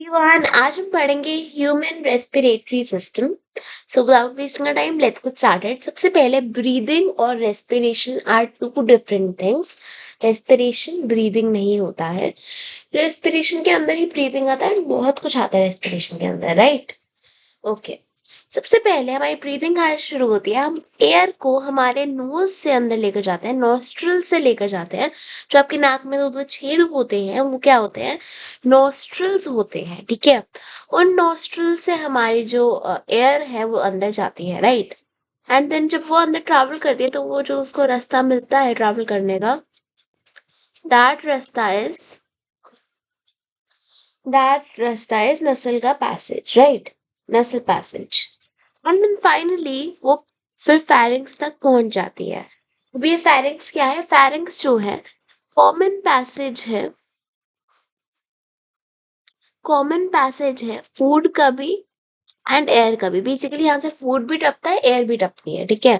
Everyone, आज हम पढ़ेंगे human respiratory system. So without wasting time let's get started. सबसे पहले ब्रीदिंग और respiration are two different things. Respiration breathing नहीं होता है। रेस्पिरेशन के अंदर ही ब्रीदिंग आता है, बहुत कुछ आता है रेस्पिरेशन के अंदर, राइट? ओके। सबसे पहले हमारी ब्रीदिंग कहाँ से शुरू होती है? हम एयर को हमारे नोज से अंदर लेकर जाते हैं, नॉस्ट्रल से लेकर जाते हैं। जो आपकी नाक में दो दो छेद होते हैं वो क्या होते हैं? नॉस्ट्रल्स होते हैं, ठीक है। उन नॉस्ट्रल से हमारी जो एयर है वो अंदर जाती है, राइट। एंड देन जब वो अंदर ट्रैवल करती है तो वो जो उसको रास्ता मिलता है ट्रैवल करने का, दैट रास्ता इज दैट रास्ता इज नसल का पैसेज, राइट। नसल पैसेज। एंड देन फाइनली वो फिर फेरिंग्स तक पहुंच जाती है। अब ये फेरिंग्स क्या है? फेरिंग्स जो है कॉमन पैसेज है, कॉमन पैसेज है फूड का भी एंड एयर का भी। बेसिकली यहाँ से फूड भी टपता है, एयर भी टपती है, ठीक है।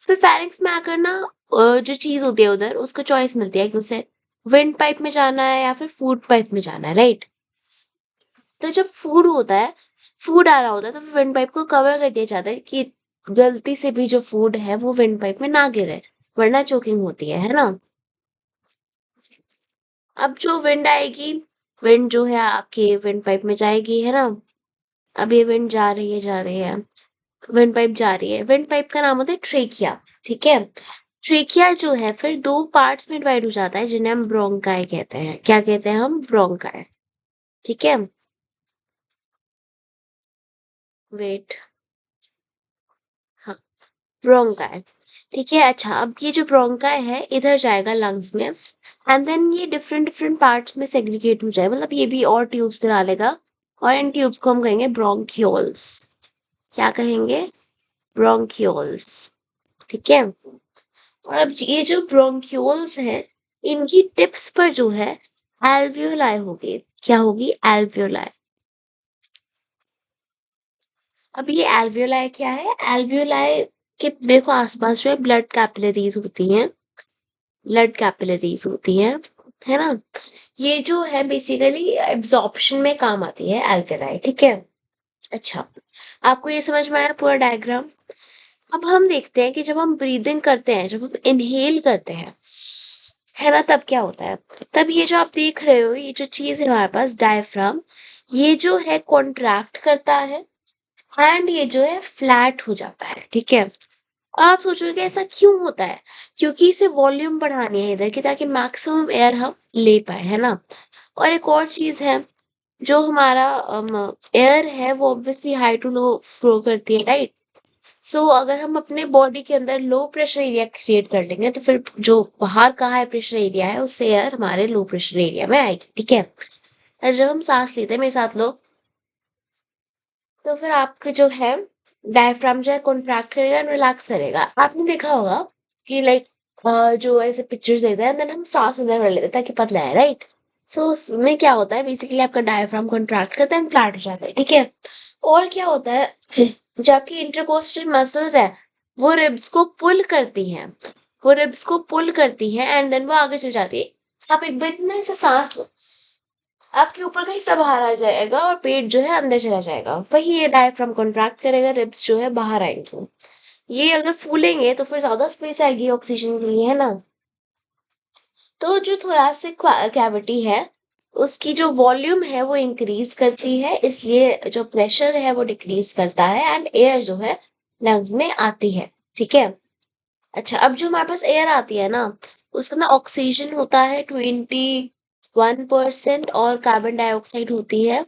फिर फेरिंग्स में आकर ना जो चीज होती है उधर उसको चॉइस मिलती है कि उसे विंड पाइप में जाना है या फिर फूड पाइप में जाना है, राइट। तो जब फूड होता है, फूड आ रहा होता है तो विंड पाइप को कवर कर दिया जाता है कि गलती से भी जो फूड है वो विंड पाइप में ना गिरे, वरना चोकिंग होती है ना। अब जो विंड आएगी, विंड जो है आपके विंड पाइप में जाएगी, है ना। अब ये विंड जा रही है, जा रही है, विंड पाइप जा रही है। विंड पाइप का नाम होता है ट्रेकिया, ठीक है। ट्रेकिया जो है फिर दो पार्ट्स में डिवाइड हो जाता है जिन्हें हम ब्रोंकाई कहते हैं। क्या कहते हैं हम? ब्रोंकाई, ठीक है। वेट, हाँ, ब्रोंकाई, ठीक है। अच्छा, अब ये जो ब्रोंकाई है इधर जाएगा लंग्स में, एंड देन ये डिफरेंट डिफरेंट पार्ट्स में सेग्रीगेट हो जाए, मतलब ये भी और ट्यूब्स बना लेगा। और इन ट्यूब्स को हम कहेंगे ब्रोंक्यूल्स। क्या कहेंगे? ब्रोंक्यूल्स, ठीक है। और अब ये जो ब्रोंक्यूल्स है, इनकी टिप्स पर जो है एल्वियोलाई होगी। क्या होगी? एल्वियोलाई। अब ये एल्वियोलाई क्या है? एल्वियोलाई के देखो आसपास जो है ब्लड कैपिलरीज होती हैं, ब्लड कैपिलरीज होती हैं, है ना। ये जो है बेसिकली एब्जॉर्प्शन में काम आती है एल्वियोलाई, ठीक है। अच्छा, आपको ये समझ में आया पूरा डायग्राम? अब हम देखते हैं कि जब हम ब्रीदिंग करते हैं, जब हम इनहेल करते हैं, है ना, तब क्या होता है? तब ये जो आप देख रहे हो, ये जो चीज है हमारे पास डायफ्राम, ये जो है कॉन्ट्रैक्ट करता है एंड ये जो है फ्लैट हो जाता है, ठीक है। आप सोचोगे ऐसा क्यों होता है? क्योंकि इसे वॉल्यूम बढ़ानी है इधर की, ताकि मैक्सिमम एयर हम ले पाए, है ना। और एक और चीज है, जो हमारा एयर है वो obviously high to low flow करती है, राइट। सो अगर हम अपने बॉडी के अंदर लो प्रेशर एरिया क्रिएट कर लेंगे तो फिर जो बाहर का हाई प्रेशर एरिया है उससे एयर हमारे लो प्रेशर एरिया में आएगी, ठीक है। और जब हम सांस लेते हैं, मेरे साथ लो, तो फिर आपके जो है डायफ्राम जो है कॉन्ट्रैक्ट करेगा, रिलैक्स करेगा। आपने देखा होगा कि लाइक जो ऐसे पिक्चर्स देते हैं देन हम सांस अंदर कर लेते हैं ताकि पतला है, राइट। सो उसमें क्या होता है? बेसिकली आपका डायफ्राम कॉन्ट्रैक्ट करता है, फ्लैट हो जाता है, ठीक है। और क्या होता है? जो आपकी इंटरकोस्टल मसल्स है वो रिब्स को पुल करती हैं, वो रिब्स को पुल करती हैं एंड देन वो आगे चल जाती है। आप एक बार ना ऐसे सांस लो, आपके ऊपर का हिस्सा बाहर आ जाएगा और पेट जो है अंदर चला जाएगा। वही ये डायफ्राम कॉन्ट्रैक्ट करेगा, रिब्स जो है बाहर आएंगे। ये अगर फूलेंगे तो फिर ज्यादा स्पेस आएगी ऑक्सीजन के लिए, है ना। तो जो थोरैसिक कैविटी है उसकी जो वॉल्यूम है वो इंक्रीज करती है, इसलिए जो प्रेशर है वो डिक्रीज करता है एंड एयर जो है लंग्स में आती है, ठीक है। अच्छा, अब जो हमारे पास एयर आती है ना, उसके अंदर ऑक्सीजन होता है 21% और कार्बन डाइऑक्साइड होती है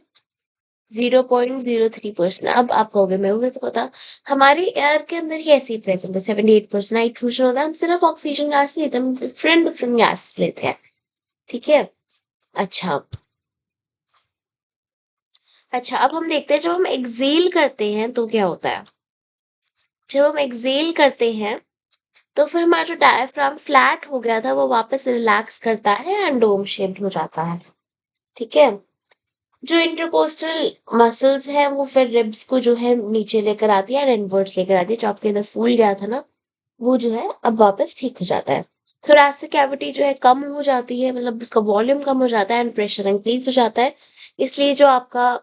0.03%। अब आप कहोगे मेरे को कैसे पता? हमारी एयर के अंदर ही ऐसे ही प्रेजेंट है, 78% नाइट्रोजन होता है। हम सिर्फ ऑक्सीजन गैस नहीं लेते, हम डिफरेंट डिफरेंट गैस लेते हैं, ठीक है। अच्छा, अच्छा, अब हम देखते हैं जब हम एक्सेल करते हैं तो क्या होता है। जब हम एक्सेल करते हैं तो फिर हमारा जो डायफ्राम फ्लैट हो गया था वो वापस रिलैक्स करता है एंड डोम शेप्ड हो जाता है, ठीक है। जो इंटरकोस्टल मसल्स हैं वो फिर रिब्स को जो है नीचे लेकर आती है एंड इनवर्ट्स लेकर आती है। जो आपके अंदर फूल गया था ना, वो जो है अब वापस ठीक हो जाता है। थोरैसिक कैविटी जो है कम हो जाती है, मतलब उसका वॉल्यूम कम हो जाता है एंड प्रेशर इंक्रीज हो जाता है। इसलिए जो आपका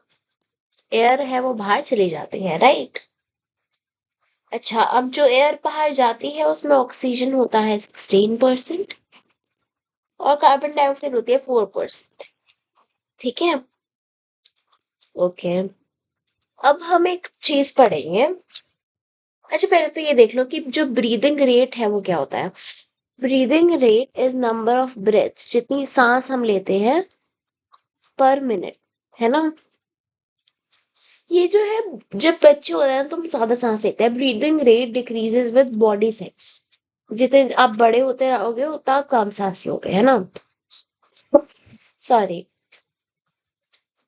एयर है वो बाहर चली जाती है, राइट? अच्छा, अब जो एयर बाहर जाती है उसमें ऑक्सीजन होता है 16% और कार्बन डाइऑक्साइड होती है 4%। ठीक है? ओके। अब हम एक चीज पढ़ेंगे। अच्छा, पहले तो ये देख लो कि जो ब्रीदिंग रेट है वो क्या होता है। Breathing rate is number of breaths, जितनी सांस हम लेते हैं पर मिनट, है ना। ये जो है, जब बच्चे होते हैं ना तो हम ज्यादा सांस लेते हैं। Breathing rate decreases with body sex. जितने आप बड़े होते रहोगे उतना आप कम सांस लोगे, है ना। सॉरी।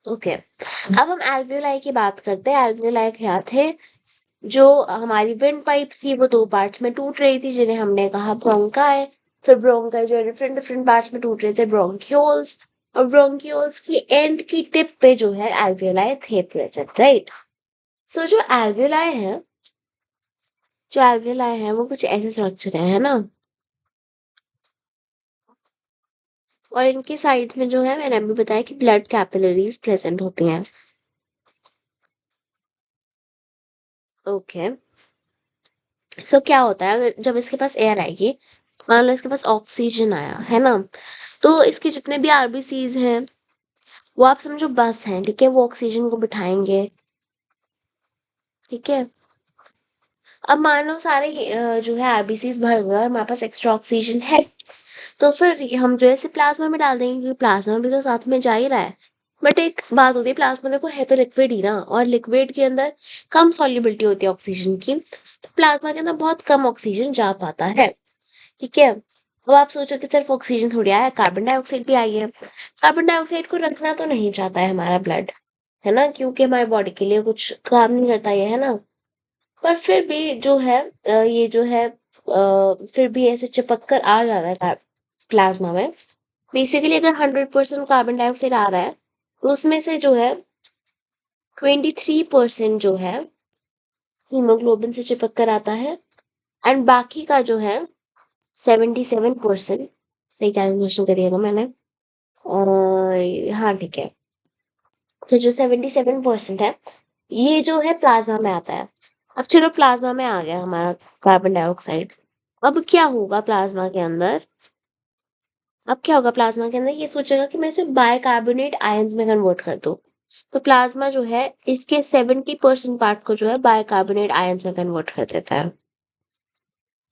ओके। अब हम एल्वियोलाई की बात करते हैं। एल्वियोलाई क्या थे? जो हमारी विंड पाइप थी वो दो पार्ट्स में टूट रही थी, जिन्हें हमने कहा ब्रोंकाई। फिर ब्रोंकाई जो डिफरेंट डिफरेंट पार्ट्स में टूट रहे थे, ब्रोंक्यूल्स। और ब्रोंक्यूल्स की एंड की टिप पे जो है एल्वियोलाई थे प्रेजेंट, राइट। सो जो एल्वियोलाई है, वो कुछ ऐसे स्ट्रक्चर है ना। और इनके साइड्स में जो है, मैंने अभी बताया कि ब्लड कैपिलरीज प्रेजेंट होती हैं। ओके। सो क्या होता है, अगर जब इसके पास एयर आएगी, मान लो इसके पास ऑक्सीजन आया है ना, तो इसके जितने भी आरबीसीज हैं वो आप समझो बस हैं, ठीक है। वो ऑक्सीजन को बिठाएंगे, ठीक है। अब मान लो सारे जो है आरबीसीज भर गए, हमारे पास एक्स्ट्रा ऑक्सीजन है, तो फिर हम जो है इसे प्लाज्मा में डाल देंगे, क्योंकि प्लाज्मा भी तो साथ में जा ही रहा है। बट एक बात होती है, प्लाज्मा देखो है तो लिक्विड ही ना, और लिक्विड के अंदर कम सॉल्युबिलिटी होती है ऑक्सीजन की, तो प्लाज्मा के अंदर बहुत कम ऑक्सीजन जा पाता है, ठीक है। अब आप सोचो कि सिर्फ ऑक्सीजन थोड़ी आया है, कार्बन डाइऑक्साइड भी आई है। कार्बन डाइऑक्साइड को रखना तो नहीं चाहता है हमारा ब्लड, है ना, क्योंकि हमारे बॉडी के लिए कुछ काम नहीं करता ये, है ना। पर फिर भी जो है ये जो है फिर भी ऐसे चिपक कर आ जाता है प्लाज्मा में। बेसिकली अगर 100% कार्बन डाइऑक्साइड आ रहा है, तो उसमें से जो है 23% जो है हीमोग्लोबिन से चिपक कर आता है। एंड बाकी का जो है 77%, सही कैलकुलेशन करिएगा मैंने, और हाँ ठीक है, तो जो 77% है ये जो है प्लाज्मा में आता है। अब चलो प्लाज्मा में आ गया हमारा कार्बन डाइऑक्साइड। अब क्या होगा प्लाज्मा के अंदर? अब क्या होगा प्लाज्मा के अंदर, ये सोचेगा कि मैं इसे बाइकार्बोनेट आयंस में कन्वर्ट कर दूं। तो प्लाज्मा जो है इसके 70% पार्ट को जो है बाइकार्बोनेट आयंस में कन्वर्ट कर देता है,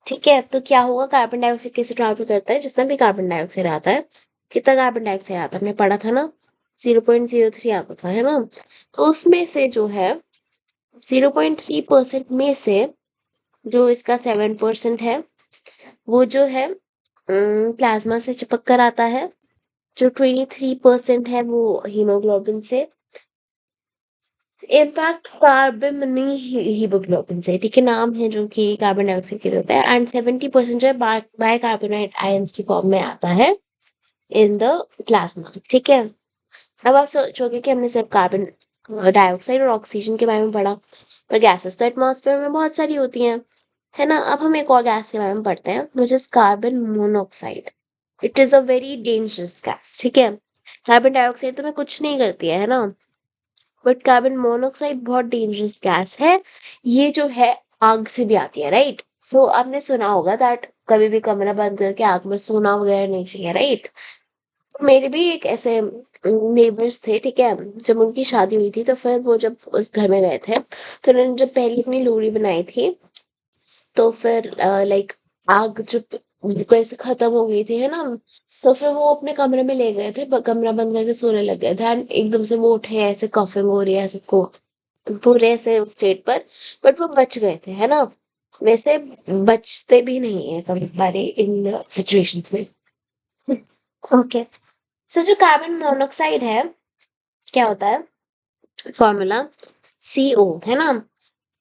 ठीक है। तो क्या होगा, कार्बन डाइऑक्साइड कैसे ट्रांसफर करता है, जितना भी कार्बन डाइऑक्साइड आता है, कितना कार्बन डाइऑक्साइड आता है हमने पढ़ा था ना, 0.03 आता था, है ना। तो उसमें से जो है 0.3% में से जो इसका 7% है वो जो है प्लाज्मा से चिपक कर आता है। जो 23% है वो हीमोग्लोबिन से, इनफैक्ट कार्बन हीमोग्लोबिन से, ठीक है, नाम है जो कि कार्बन डाइऑक्साइड के लिए होता है। एंड 70% जो है बाइकार्बोनेट आयंस की फॉर्म में आता है इन द प्लाज्मा, ठीक है। अब आप सोचोगे कि हमने सिर्फ कार्बन डाइऑक्साइड और ऑक्सीजन के बारे में पढ़ा, पर गैसेस तो एटमॉस्फेयर में बहुत सारी होती हैं, है ना। अब हम एक और गैस के बारे में पढ़ते हैं, which is carbon monoxide. It is a very dangerous gas, ठीक है। कार्बन डाइऑक्साइड तो में कुछ नहीं करती है ना, बट कार्बन मोनोऑक्साइड बहुत डेंजरस गैस है। ये जो है आग से भी आती है, राइट। सो आपने सुना होगा दैट कभी भी कमरा बंद करके आग में सोना वगैरह नहीं चाहिए, राइट। मेरे भी एक ऐसे नेबर्स थे, ठीक है। जब उनकी शादी हुई थी तो फिर वो जब उस घर में गए थे, तो उन्होंने जब पहली अपनी लोहड़ी बनाई थी, तो फिर लाइक आग जब बिल्कुल ऐसे खत्म हो गई थी, है ना, तो फिर वो अपने कमरे में ले गए थे, कमरा बंद करके सोने लग गए थे। एंड एकदम से वो उठे, ऐसे कफिंग हो रही है सबको, पूरे ऐसे स्टेट पर, बट वो बच गए थे, है ना। वैसे बचते भी नहीं है कभी बारे इन सिचुएशंस में। ओके। सो जो कार्बन मोनोऑक्साइड है, क्या होता है फॉर्मूला, CO, है ना।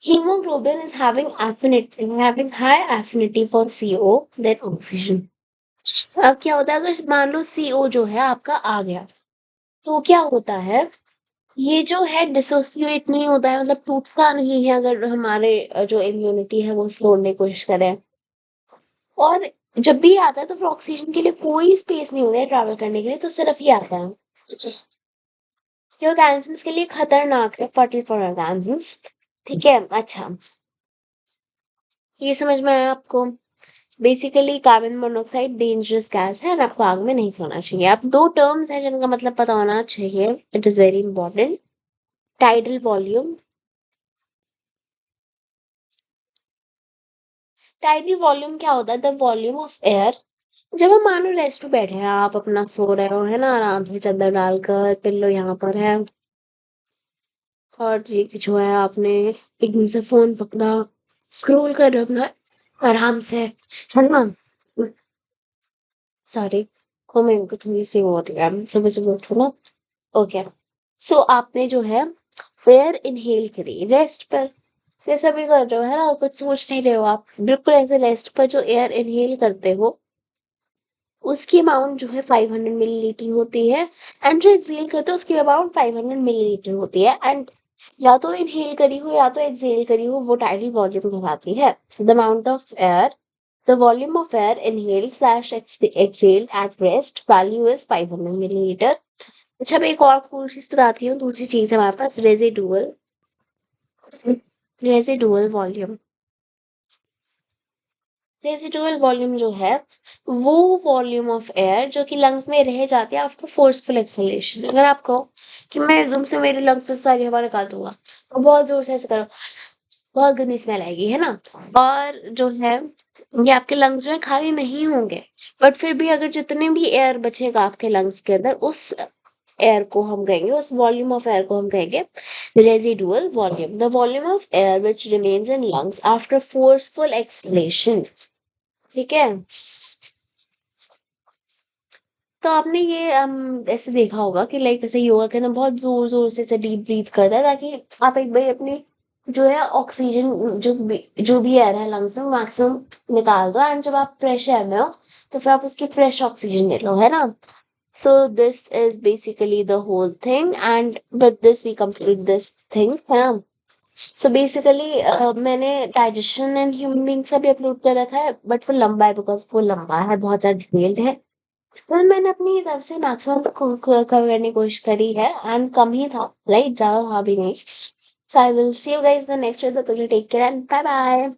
Hemoglobin is having high affinity for CO than oxygen. अब क्या होता है, अगर मान लो CO जो है आपका आ गया, तो क्या होता है, ये जो है डिसोसिएट नहीं होता है, मतलब टूटता नहीं है अगर हमारे जो इम्यूनिटी है वो छोड़ने की कोशिश करें। और जब भी आता है तो फिर ऑक्सीजन के लिए कोई स्पेस नहीं होता है ट्रैवल करने के लिए, तो सिर्फ ये आता है। ये ऑर्गेनिजम्स के लिए खतरनाक है, फर्टिल फॉर ऑर्गेनिजम्स। ठीक है, अच्छा, ये समझ में आया आपको? Basically carbon monoxide dangerous gas है और आपको आग में नहीं सोना चाहिए। अब दो टर्म्स है जिनका मतलब पता होना चाहिए, it is very important. Tidal volume. Tidal volume क्या होता है? The volume of air. जब हम मानो रेस्ट पे बैठे हैं, आप अपना सो रहे हो, है ना, आराम से चादर डालकर, पिल्लो यहाँ पर है, और ये जो है आपने एकदम से फोन पकड़ा, स्क्रॉल कर रहे हो अपना आराम से, है ना। सॉरी, को मेरे को थोड़ी सी हो रही है, सुबह सुबह उठो ना। ओके, सो आपने जो है एयर इनहेल करी रेस्ट पर, जैसा भी कर रहे हो, है ना, कुछ सोच नहीं रहे हो आप, बिल्कुल ऐसे रेस्ट पर जो एयर इनहेल करते हो, उसकी अमाउंट जो है 500 मिलीलीटर होती है, एंड जो एक्सेल करते हो उसकी अमाउंट 500 मिलीलीटर होती है। एंड या तो इनहेल करी हो या तो एक्सेल करी हो, वो टाइडल वॉल्यूम कहलाती है। The amount of air, the volume of air inhaled slash excelled at rest value is 500 millilitre. अच्छा, मैं एक और कूल चीज बताती हूँ, दूसरी चीज है हमारे पास, residual, residual volume. Residual volume जो है, वो वॉल्यूम ऑफ एयर जो कि लंग्स में रह जाती है आफ्टर फोर्सफुल एक्सहेलेशन। अगर आप कहो कि मैं एकदम से मेरे लंग्स में सारी हवा निकाल दूंगा और बहुत जोर से ऐसे करो, बहुत गंदी स्मेल आएगी, है ना। और जो है, ये आपके लंग्स जो है खाली नहीं होंगे, बट फिर भी अगर जितने भी एयर बचेगा आपके लंग्स के अंदर, उस एयर को हम कहेंगे, उस वॉल्यूम ऑफ एयर को हम कहेंगे residual volume. The volume of air which remains in lungs after forceful exhalation. ठीक है, तो आपने ये ऐसे देखा होगा कि लाइक ऐसे योगा के अंदर बहुत जोर जोर से ऐसे डीप ब्रीथ करता है, ताकि आप एक बार अपनी जो है ऑक्सीजन, जो भी एयर है लंग्स में, मैक्सिमम निकाल दो, एंड जब आप फ्रेश एयर में हो तो फिर आप उसकी फ्रेश ऑक्सीजन ले लो, है ना। So this is basically the whole thing, and with this we complete this thing, है ना। सो बेसिकली मैंने डाइजेशन एंड ह्यूमन बींग्स का भी अपलोड कर रखा है, बट वो लंबा है, बिकॉज वो लंबा है, बहुत ज्यादा डिटेल्ड है। तो मैंने अपनी तरफ से मैक्सिमम कवर करने की कोशिश करी है, एंड कम ही था, राइट, ज्यादा था भी नहीं। So I will see you guys the next, take care and bye bye.